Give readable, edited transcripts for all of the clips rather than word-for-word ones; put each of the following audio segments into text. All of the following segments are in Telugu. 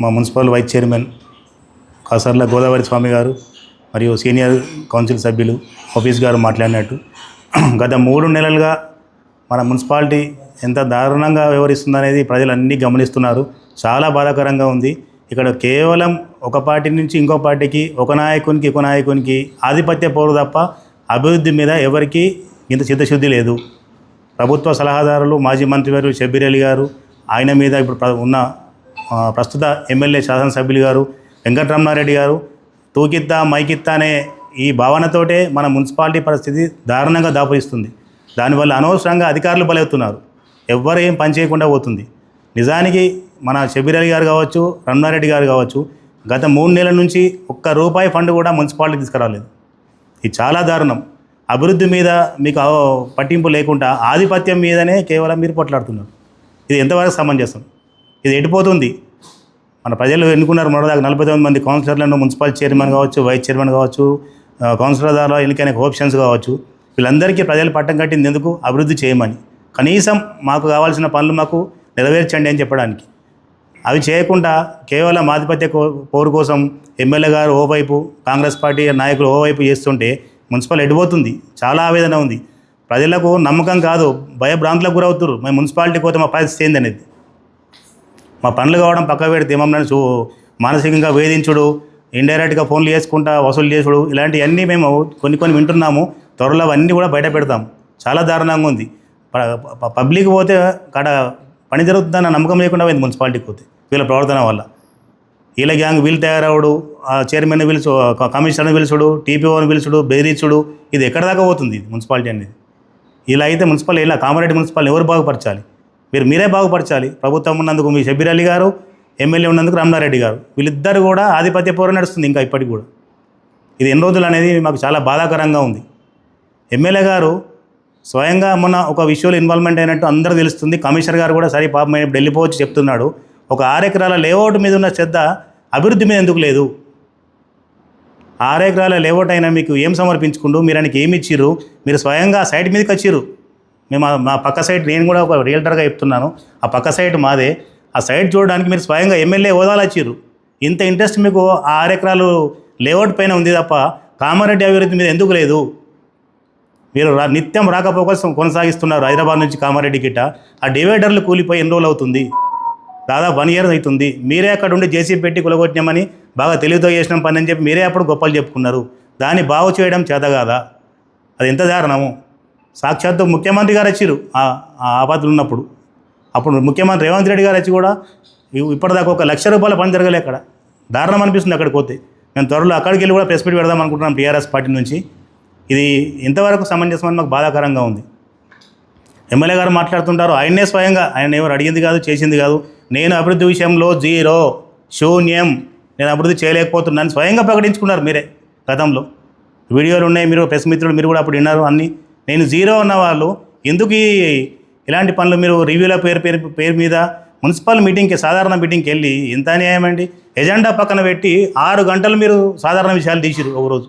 మా municipal vice chairman Kasarla Godavari Swamy గారు మరియు సీనియర్ కౌన్సిల్ సభ్యులు ఆఫీస్ గారు మాట్లాడినట్టు గత 3 నెలలుగా మన మున్సిపాలిటీ ఎంత దారుణంగా వ్యవహరిస్తుందనేది ప్రజలు అన్నీ గమనిస్తున్నారు. చాలా బాధాకరంగా ఉంది. ఇక్కడ కేవలం ఒక పార్టీ నుంచి ఇంకో పార్టీకి, ఒక నాయకునికి ఆధిపత్య పోరు తప్ప అభివృద్ధి మీద ఎవరికి ఇంత చిత్తశుద్ధి లేదు. ప్రభుత్వ సలహాదారులు మాజీ మంత్రివర్యులు షబ్బీర్ అలీ గారు, ఆయన మీద ఇప్పుడు ఉన్న ప్రస్తుత ఎమ్మెల్యే శాసనసభ్యులు గారు వెంకటరమణారెడ్డి గారు తూకిత్తా మైకిత్తా అనే ఈ భావనతోటే మన మున్సిపాలిటీ పరిస్థితి దారుణంగా దాపురిస్తుంది. దానివల్ల అనవసరంగా అధికారులు బలవుతున్నారు. ఎవ్వరు ఏం పని చేయకుండా పోతుంది. నిజానికి మన షబ్బీర్ అలీ గారు కావచ్చు, రమణారెడ్డి గారు కావచ్చు, గత 3 నెలల నుంచి ₹1 ఫండ్ కూడా మున్సిపాలిటీ తీసుకురాలేదు. ఇది చాలా దారుణం. అభివృద్ధి మీద మీకు పట్టింపు లేకుండా ఆధిపత్యం మీదనే కేవలం మీరు పోట్లాడుతున్నారు. ఇది ఎంతవరకు సమంజసం? ఇది ఎటుపోతుంది? మన ప్రజలు ఎన్నుకున్నారు మొదటిదాకా 49 మంది కౌన్సిలర్లను, మున్సిపల్ చైర్మన్ కావచ్చు, వైస్ చైర్మన్ కావచ్చు, కౌన్సిలర్ ద్వారా ఎన్నికైన ఆప్షన్స్ కావచ్చు. వీళ్ళందరికీ ప్రజలు పట్టం కట్టింది ఎందుకు? అభివృద్ధి చేయమని. కనీసం మాకు కావాల్సిన పనులు మాకు నెరవేర్చండి అని చెప్పడానికి. అవి చేయకుండా కేవలం ఆధిపత్య పోరు కోసం ఎమ్మెల్యే గారు ఓవైపు, కాంగ్రెస్ పార్టీ నాయకులు ఓవైపు చేస్తుంటే మున్సిపల్ ఎడిపోతుంది. చాలా ఆవేదన ఉంది. ప్రజలకు నమ్మకం కాదు, భయభ్రాంతులకు గురవుతారు. మేము మున్సిపాలిటీకి పోతే మా పరిస్థితి ఏందనేది. మా పనులు కావడం పక్క పెడితే మమ్మల్ని మానసికంగా వేధించుడు, ఇండైరెక్ట్గా ఫోన్లు చేసుకుంటా వసూలు చేసుడు, ఇలాంటివన్నీ మేము కొన్ని వింటున్నాము. త్వరలో అవన్నీ కూడా బయట పెడతాం. చాలా దారుణంగా ఉంది. పబ్లిక్ పోతే కాడ పని జరుగుతుందన్న నమ్మకం లేకుండా పోయింది మున్సిపాలిటీకి పోతే వీళ్ళ ప్రవర్తన వల్ల. వీళ్ళ గ్యాంగ్ వీళ్ళు తయారవడు, చైర్మన్ పిలుచు, కమిషనర్ని పిలుచుడు, టీపీఓని పిలుచుడు, బెదిరించుడు, ఇది ఎక్కడ దాకా పోతుంది మున్సిపాలిటీ అనేది? ఇలా అయితే మున్సిపల్ ఇలా కామారెడ్డి మున్సిపల్ ఎవరు బాగుపరచాలి? మీరే బాగుపరచాలి. ప్రభుత్వం ఉన్నందుకు మీ షబ్బీర్ అలీ గారు, ఎమ్మెల్యే ఉన్నందుకు రమణారెడ్డి గారు, వీళ్ళిద్దరు కూడా ఆధిపత్య పోరు నడుస్తుంది ఇంకా ఇప్పటికి కూడా. ఇది ఎన్ని రోజులు అనేది మాకు చాలా బాధాకరంగా ఉంది. ఎమ్మెల్యే గారు స్వయంగా మొన్న ఒక విషయంలో ఇన్వాల్వ్మెంట్ అయినట్టు అందరూ తెలుస్తుంది. కమిషనర్ గారు కూడా సరే పాపం వెళ్ళిపోవచ్చు చెప్తున్నాడు. ఒక 6 ఎకరాల లేఅవుట్ మీద ఉన్న శ్రద్ధ అభివృద్ధి మీద ఎందుకు లేదు? 6 ఎకరాల లేఅవుట్ అయినా మీకు ఏం సమర్పించుకుంటూ మీరు ఆయనకి ఏమి ఇచ్చిర్రు? మీరు స్వయంగా సైట్ మీదకి వచ్చిర్రు. మేము మా పక్క సైట్, నేను కూడా ఒక రియల్టర్గా చెప్తున్నాను, ఆ పక్క సైట్ మాదే. ఆ సైట్ చూడడానికి మీరు స్వయంగా ఎమ్మెల్యే హోదాలు వచ్చిర్రు. ఇంత ఇంట్రెస్ట్ మీకు ఆ 6 ఎకరాలు లేఅవుట్ పైన ఉంది తప్ప కామారెడ్డి అభివృద్ధి మీద ఎందుకు లేదు? మీరు నిత్యం రాకపోకలు కొనసాగిస్తున్నారు హైదరాబాద్ నుంచి కామారెడ్డి గిట్ట. ఆ డివైడర్లు కూలిపోయి ఎన్ని రోజులు అవుతుంది? దాదాపు 1 ఇయర్ అవుతుంది. మీరే అక్కడ ఉండి జేసీబీ పెట్టి కులగొట్టినామని బాగా తెలివితో చేసిన పని అని చెప్పి మీరే అప్పుడు గొప్పలు చెప్పుకున్నారు. దాన్ని బాగు చేయడం చేత కాదా? అది ఎంత దారుణము. సాక్షాత్తు ముఖ్యమంత్రి గారు వచ్చిరు ఆ ఆపదలు ఉన్నప్పుడు. అప్పుడు ముఖ్యమంత్రి రేవంత్ రెడ్డి గారు వచ్చి కూడా ఇప్పటిదాకా ₹1,00,000 పని జరగలే. అక్కడ దారుణం అనిపిస్తుంది. అక్కడికి పోతే మేము త్వరలో అక్కడికి వెళ్ళి కూడా ప్రెస్ మీట్ పెడదాం అనుకుంటున్నాం టీఆర్ఎస్ పార్టీ నుంచి. ఇది ఎంతవరకు సమంజసమని మాకు బాధాకరంగా ఉంది. ఎమ్మెల్యే గారు మాట్లాడుతుంటారు, ఆయన్నే స్వయంగా, ఆయన ఎవరు అడిగింది కాదు, చేసింది కాదు, నేను అభివృద్ధి విషయంలో 0, శూన్యం, నేను అభివృద్ధి చేయలేకపోతున్నాను స్వయంగా ప్రకటించుకున్నారు మీరే. గతంలో వీడియోలు ఉన్నాయి, మీరు ప్రెస్ మిత్రులు మీరు కూడా అప్పుడు విన్నారు అన్నీ. నేను 0 ఉన్న వాళ్ళు ఎందుకు ఇలాంటి పనులు మీరు రివ్యూల పేరు మీద మున్సిపల్ మీటింగ్కి, సాధారణ మీటింగ్కి వెళ్ళి ఎంత అన్యాయం అండి? ఎజెండా పక్కన పెట్టి 6 గంటలు మీరు సాధారణ విషయాలు తీసిరు ఒకరోజు.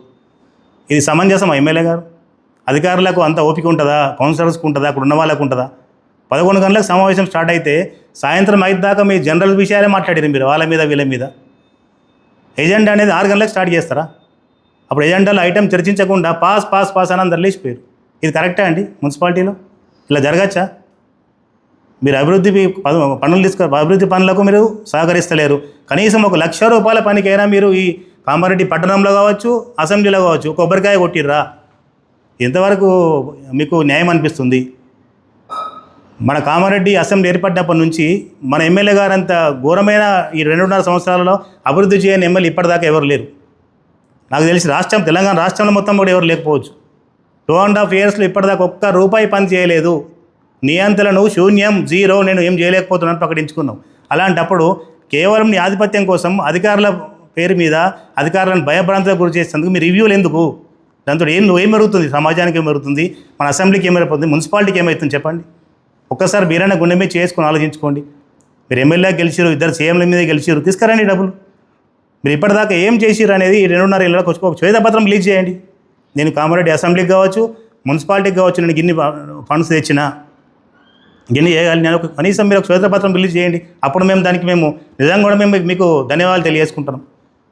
ఇది సమంజసమా? ఎమ్మెల్యే గారు అధికారులకు అంత ఓపిక ఉంటుందా? కౌన్సిలర్స్కి ఉంటుందా? అక్కడ ఉన్న వాళ్ళకు ఉంటుందా? 11 గంటలకు సమావేశం స్టార్ట్ అయితే సాయంత్రం 5 దాకా మీ జనరల్ విషయాలే మాట్లాడారు మీరు, వాళ్ళ మీద వీళ్ళ మీద. ఎజెండా అనేది 6 గంటలకు స్టార్ట్ చేస్తారా? అప్పుడు ఎజెండాలో ఐటెం చర్చించకుండా పాస్ అని అందరు లేచిపోయారు. ఇది కరెక్టా అండి? మున్సిపాలిటీలో ఇలా జరగచ్చా? మీరు అభివృద్ధి పనులకు మీరు సహకరిస్తలేరు. కనీసం ₹1,00,000 పనికైనా మీరు ఈ కామారెడ్డి పట్టణంలో కావచ్చు, అసెంబ్లీలో కావచ్చు కొబ్బరికాయ కొట్టిర్రా? ఎంతవరకు మీకు న్యాయం అనిపిస్తుంది? మన కామారెడ్డి అసెంబ్లీ ఏర్పడినప్పటి నుంచి మన ఎమ్మెల్యే గారు అంత ఘోరమైన ఈ 2.5 సంవత్సరాలలో అభివృద్ధి చేయని ఎమ్మెల్యే ఇప్పటిదాకా ఎవరు లేరు. నాకు తెలిసి తెలంగాణ రాష్ట్రంలో మొత్తం కూడా ఎవరు లేకపోవచ్చు. 2.5 ఇయర్స్లో ఇప్పటిదాకా ₹1 పని చేయలేదు. నియంత్రణను శూన్యం, 0, నేను ఏం చేయలేకపోతున్నాను ప్రకటించుకున్నాం. అలాంటప్పుడు కేవలం నీ ఆధిపత్యం కోసం అధికారుల పేరు మీద అధికారులను భయభ్రాంతులకు గురి చేసేందుకు మీ రివ్యూలు ఎందుకు? దాంతో ఏం మెరుగుతుంది? సమాజానికి ఏం మెరుగుతుంది? మన అసెంబ్లీకి ఏమైపోతుంది? మున్సిపాలిటీకి ఏమవుతుంది చెప్పండి? ఒక్కసారి మీరైనా గుండె మీద చేసుకొని ఆలోచించుకోండి. మీరు ఎమ్మెల్యే గెలిచిరు, 2 సీఎంల మీద గెలిచిరు, తీసుకురండి డబ్బులు. మీరు ఇప్పటిదాకా ఏం చేసిరు అనేది 2.5 ఏళ్ళకి ఒక శ్వేతపత్రం రిలీజ్ చేయండి. నేను కామారెడ్డి అసెంబ్లీకి కావచ్చు, మున్సిపాలిటీకి కావచ్చు, నేను ఇన్ని ఫండ్స్ తెచ్చినా, ఇవన్నీ చేయగలి నేను కనీసం మీరు ఒక శ్వేతపత్రం రిలీజ్ చేయండి. అప్పుడు దానికి మేము నిజంగా కూడా మేము మీకు ధన్యవాదాలు తెలియజేసుకుంటున్నాం.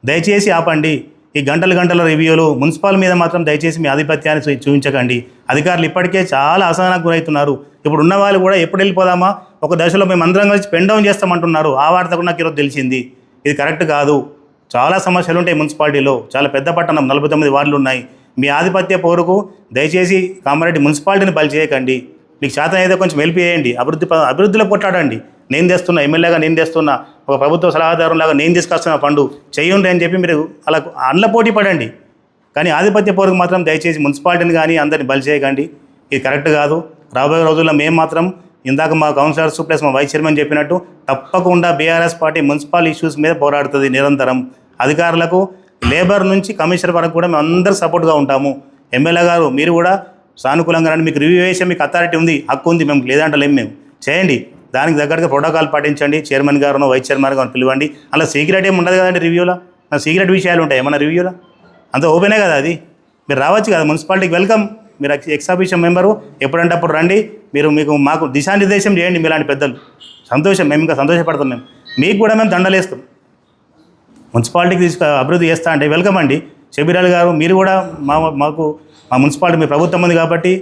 దయచేసి ఆపండి ఈ గంటల రివ్యూలు. మున్సిపల్ మీద మాత్రం దయచేసి మీ ఆధిపత్యాన్ని చూపించకండి. అధికారులు ఇప్పటికే చాలా అసహనానికి గురవుతున్నారు. ఇప్పుడు ఉన్న వాళ్ళు కూడా ఎప్పుడు వెళ్ళిపోదామా, ఒక దశలో మేము అందరం కలిసి పెన్ డౌన్ చేస్తామంటున్నారు. ఆ వార్త కూడా నాకు ఈరోజు తెలిసింది. ఇది కరెక్ట్ కాదు. చాలా సమస్యలు ఉంటాయి మున్సిపాలిటీలో. చాలా పెద్ద పట్టణం, 49 వార్డులు ఉన్నాయి. మీ ఆధిపత్య పోరుకు దయచేసి కామారెడ్డి మున్సిపాలిటీని బలి చేయకండి. మీకు చేత అయితే కొంచెం హెల్ప్ చేయండి. అభివృద్ధిలో కొట్లాడండి. నేను తెస్తున్నా, ఎమ్మెల్యేగా నేను తెస్తున్నా, ఒక ప్రభుత్వ సలహాదారులాగా నేను తీసుకొస్తున్న ఫండు చెయ్యండి అని చెప్పి మీరు అలా అండ్ల పోటీ పడండి. కానీ ఆధిపత్య పోరుకు మాత్రం దయచేసి మున్సిపాలిటీని కానీ అందరిని బలి చేయకండి. ఇది కరెక్ట్ కాదు. రాబోయే రోజుల్లో మేము మాత్రం ఇందాక మా కౌన్సిలర్స్ ప్లస్ మా వైస్ చైర్మన్ చెప్పినట్టు తప్పకుండా బీఆర్ఎస్ పార్టీ మున్సిపల్ ఇష్యూస్ మీద పోరాడుతుంది నిరంతరం. అధికారులకు లేబర్ నుంచి కమిషనర్ వరకు కూడా మేము అందరూ సపోర్ట్గా ఉంటాము. ఎమ్మెల్యే గారు మీరు కూడా సానుకూలంగా రండి. మీకు రివ్యూ వేసే మీకు అథారిటీ ఉంది, హక్కు ఉంది. మేము లేదంటలేము. మేము చేయండి. దానికి తగ్గట్టుగా ప్రోటోకాల్ పాటించండి. చైర్మన్ గారు వైస్ చైర్మన్ గారు పిలవండి. అలా సీక్రెట్ ఏమి ఉండదు కదండి రివ్యూలో. సీక్రెట్ విషయాలు ఉంటాయి ఏమన్నా రివ్యూలో? అంత ఓపెనే కదా అది. మీరు రావచ్చు కదా మున్సిపాలిటీకి. వెల్కమ్. మీరు ఎక్సాబిషన్ మెంబరు, ఎప్పుడంటే అప్పుడు రండి. మీకు మాకు దిశానిర్దేశం చేయండి మీలాంటి పెద్దలు. సంతోషం. మేము ఇంకా సంతోషపడతాం. మీకు కూడా మేము దండలేస్తాం. మున్సిపాలిటీకి అభివృద్ధి చేస్తా అంటే వెల్కమ్ అండి. షబీర్ అలీ గారు మీరు కూడా మాకు మా మున్సిపాలిటీ మీ ప్రభుత్వం ఉంది కాబట్టి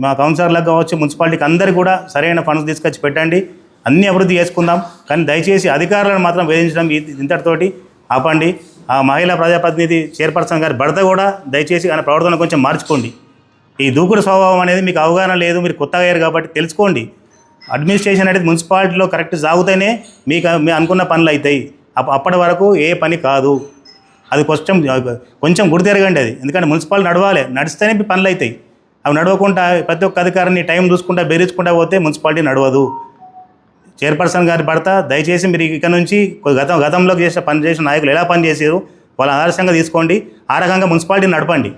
మా కౌన్సిలర్లకు కావచ్చు, మున్సిపాలిటీకి అందరికీ కూడా సరైన ఫండ్స్ తీసుకొచ్చి పెట్టండి. అన్నీ అభివృద్ధి చేసుకుందాం. కానీ దయచేసి అధికారులను మాత్రం వేధించడం ఇంతటితోటి ఆపండి. ఆ మహిళా ప్రజాప్రతినిధి చైర్పర్సన్ గారి భర్త కూడా దయచేసి ఆయన ప్రవర్తన కొంచెం మార్చుకోండి. ఈ దూకుడు స్వభావం అనేది మీకు అవగాహన లేదు. మీరు కొత్తగా అయ్యారు కాబట్టి తెలుసుకోండి. అడ్మినిస్ట్రేషన్ అనేది మున్సిపాలిటీలో కరెక్ట్ సాగుతూనే మీకు అనుకున్న పనులు అవుతాయి. అప్పటి వరకు ఏ పని కాదు. అది కొంచెం గుర్తెరగండి అది. ఎందుకంటే మున్సిపాలిటీ నడవాలి. నడిస్తేనే పనులు అవుతాయి. అవి నడవకుండా ప్రతి ఒక్క అధికారిని టైం చూసుకుంటా బెదిరించుకుంటా పోతే మున్సిపాలిటీ నడవదు. చైర్పర్సన్ గారి భర్త దయచేసి మీరు ఇక్కడ నుంచి గతంలో పనిచేసిన నాయకులు ఎలా పనిచేసారు వాళ్ళ ఆదర్శంగా తీసుకోండి. ఆ రకంగా మున్సిపాలిటీని నడపండి.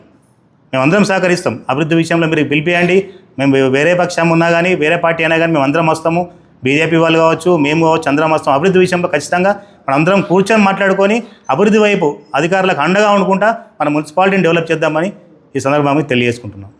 మేమందరం సహకరిస్తాం. అభివృద్ధి విషయంలో మీరు పిలిపియండి. మేము వేరే పక్షం ఉన్నా కానీ వేరే పార్టీ అయినా కానీ మేము అందరం వస్తాము. బీజేపీ వాళ్ళు కావచ్చు, మేము కావచ్చు, అందరం వస్తాం. అభివృద్ధి విషయంలో ఖచ్చితంగా మనం అందరం కూర్చొని మాట్లాడుకొని అభివృద్ధి వైపు అధికారులకు అండగా అనుకుంటా మన మున్సిపాలిటీని డెవలప్ చేద్దామని ఈ సందర్భంగా తెలియజేసుకుంటున్నాం.